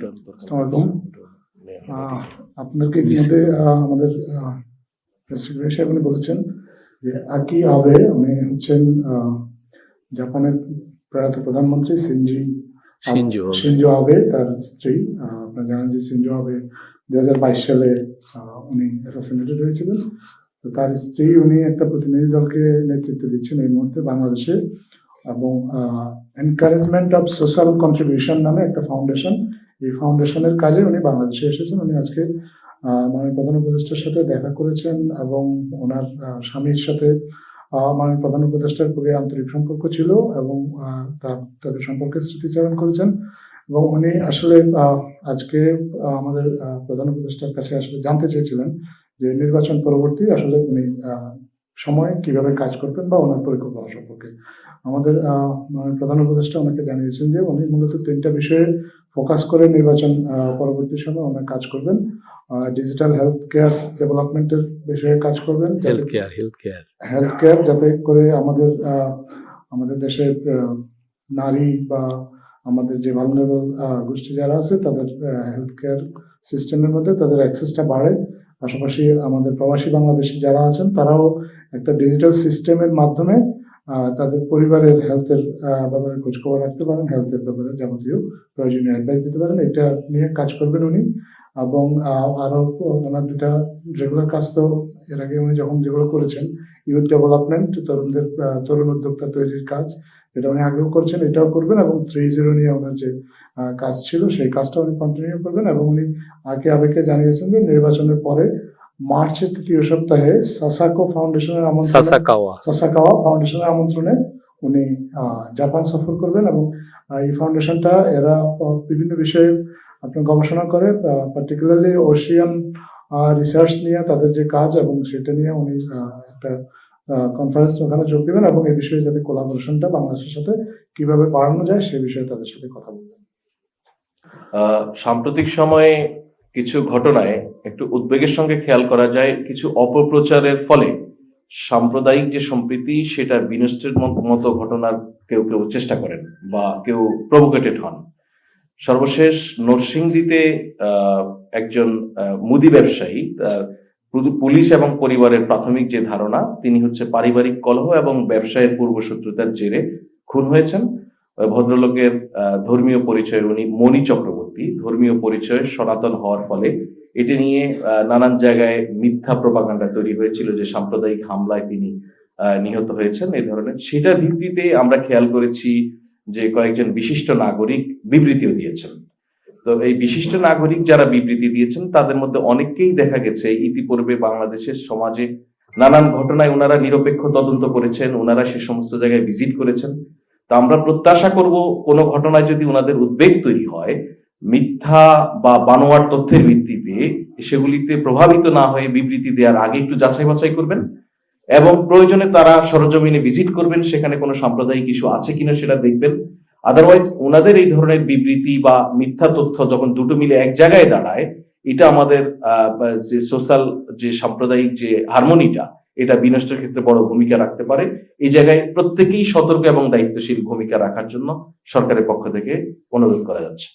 আসসালামু আলাইকুম। আপনাদেরকে ইতিমধ্যে আমাদের প্রেস সেক্রেটারি সাহেব উনি বলেছেন যে আকি আবে উনি হচ্ছেন জাপানের প্রয়াত প্রধানমন্ত্রী শিনজো আবে তার স্ত্রী। আপনারা জানেন যে শিনজো আবে 2022 সালে উনি অ্যাসাসিনেটেড হয়েছিলেন। তো তার স্ত্রী উনি একটা প্রতিনিধি দলকে নেতৃত্ব দিচ্ছেন এই মুহূর্তে বাংলাদেশে, এবং এনকারেজমেন্ট অফ সোশ্যাল কন্ট্রিবিউশন নামে একটা ফাউন্ডেশন, এই ফাউন্ডেশনের কাজে উনি বাংলাদেশে এসেছেন। উনি আজকে মাননীয় প্রধান উপদেষ্টার সাথে দেখা করেছেন এবং ওনার স্বামীর সাথে মাননীয় প্রধান উপদেষ্টার খুবই আন্তরিক সম্পর্ক ছিল এবং তাদের সম্পর্কে স্মৃতিচারণ করেছেন। এবং উনি আসলে আজকে আমাদের প্রধান উপদেষ্টার কাছে আসলে জানতে চেয়েছিলেন যে নির্বাচন পরবর্তী আসলে উনি সময় কিভাবে কাজ করবেন বা ওনার পরিকল্পনা সম্পর্কে। আমাদের প্রধান উপদেষ্টা ওনাকে জানিয়েছেন যে উনি মূলত 3টা বিষয়ে ফোকাস করে নির্বাচন পরবর্তী সময় ওনার কাজ করবেন। ডিজিটাল হেলথ কেয়ার ডেভেলপমেন্টের বিষয়ে কাজ করবেন, হেলথ কেয়ার যাতে করে আমাদের দেশের নারী বা আমাদের যে ভালনারেবল গোষ্ঠী যারা আছে তাদের হেলথ কেয়ার সিস্টেমের মধ্যে তাদের অ্যাক্সেসটা বাড়ে। পাশাপাশি আমাদের প্রবাসী বাংলাদেশি যারা আছেন তারাও একটা ডিজিটাল সিস্টেমের মাধ্যমে তাদের পরিবারের হেলথের ব্যাপারে খোঁজখবর রাখতে পারেন, হেলথের ব্যাপারে যাবতীয় প্রয়োজনীয় অ্যাডভাইস দিতে পারেন। এটা নিয়ে কাজ করবেন উনি। এবং আরো ওনার দুটা রেগুলার কাজ তো এর আগে উনি যখন যেগুলো করেছেন, ইউথ ডেভেলপমেন্ট, তরুণ উদ্যোক্তা তৈরির কাজ, এটা উনি আগেও করছেন, এটাও করবেন। এবং 3-0 নিয়ে ওনার যে কাজ ছিল সেই কাজটা উনি কন্টিনিউ করবেন। এবং উনি আগে আবেগকে জানিয়েছেন যে নির্বাচনের পরে মার্চের 3য় সপ্তাহে সাসাকাওয়া ফাউন্ডেশনের আমন্ত্রণে উনি জাপান সফর করবেন। এবং এই ফাউন্ডেশনটা এরা বিভিন্ন বিষয়ে আপনার গবেষণা করে, পার্টিকুলারলি ওশিয়ান রিসার্চ নিয়ে তাদের যে কাজ, এবং সেটা নিয়ে উনি একটা কনফারেন্স ওখানে যোগ দেবেন এবং এই বিষয়ে যাতে কোলাবোরেশনটা বাংলাদেশের সাথে কিভাবে বাড়ানো যায় সে বিষয়ে তাদের সাথে কথা বলবেন। সাম্প্রতিক সময়ে কিছু ঘটনায় একটু উদ্বেগের সঙ্গে খেয়াল করা যায়, কিছু অপপ্রচারের ফলে সাম্প্রদায়িক যে সম্প্রীতি সেটা বিনষ্টের মতো ঘটনার কেউ কেউ চেষ্টা করেন বা কেউ প্রভোকেটেড হন। সর্বশেষ নরসিংদীতে একজন মুদি ব্যবসায়ী, পুলিশ এবং পরিবারের প্রাথমিক যে ধারণা তিনি হচ্ছে পারিবারিক কলহ এবং ব্যবসায়ের পূর্বশত্রুতার জেরে খুন হয়েছেন। ভদ্রলোকের ধর্মীয় পরিচয়, উনি মণি চক্রবর্তী, ধর্মীয় পরিচয় সনাতন হওয়ার ফলে এটি নিয়ে নানান জায়গায় মিথ্যা প্রপাগান্ডা তৈরি হয়েছিল যে সাম্প্রদায়িক হামলায় তিনি নিহত হয়েছেন এই ধরনের। সেটার ভিত্তিতে আমরা খেয়াল করেছি যে কয়েকজন বিশিষ্ট নাগরিক বিবৃতিও দিয়েছেন। তো এই বিশিষ্ট নাগরিক যারা বিবৃতি দিয়েছেন তাদের মধ্যে অনেককেই দেখা গেছে ইতিপূর্বে বাংলাদেশের সমাজে নানান ঘটনায় ওনারা নিরপেক্ষ তদন্ত করেছেন, ওনারা সে সমস্ত জায়গায় ভিজিট করেছেন। তা আমরা প্রত্যাশা করব কোনো ঘটনায় যদি ওনাদের উদ্বেগ তৈরি হয়, মিথ্যা বা বানোয়ার তথ্যের ভিত্তিতে সেগুলিতে প্রভাবিত না হয়ে বিবৃতি দেওয়ার আগে একটু যাচাই বাছাই করবেন এবং প্রয়োজনে তারা সরজমিনে ভিজিট করবেন, সেখানে কোনো সাম্প্রদায়িক ইস্যু আছে কিনা সেটা দেখবেন। আদারওয়াইজ ওনাদের এই ধরনের বিবৃতি বা মিথ্যা তথ্য যখন দুটো মিলে এক জায়গায় দাঁড়ায়, এটা আমাদের যে সোশ্যাল যে সাম্প্রদায়িক যে হারমোনিটা এটা বিনষ্টের ক্ষেত্রে বড় ভূমিকা রাখতে পারে। এই জায়গায় প্রত্যেকেই সতর্ক এবং দায়িত্বশীল ভূমিকা রাখার জন্য সরকারের পক্ষ থেকে অনুরোধ করা যাচ্ছে।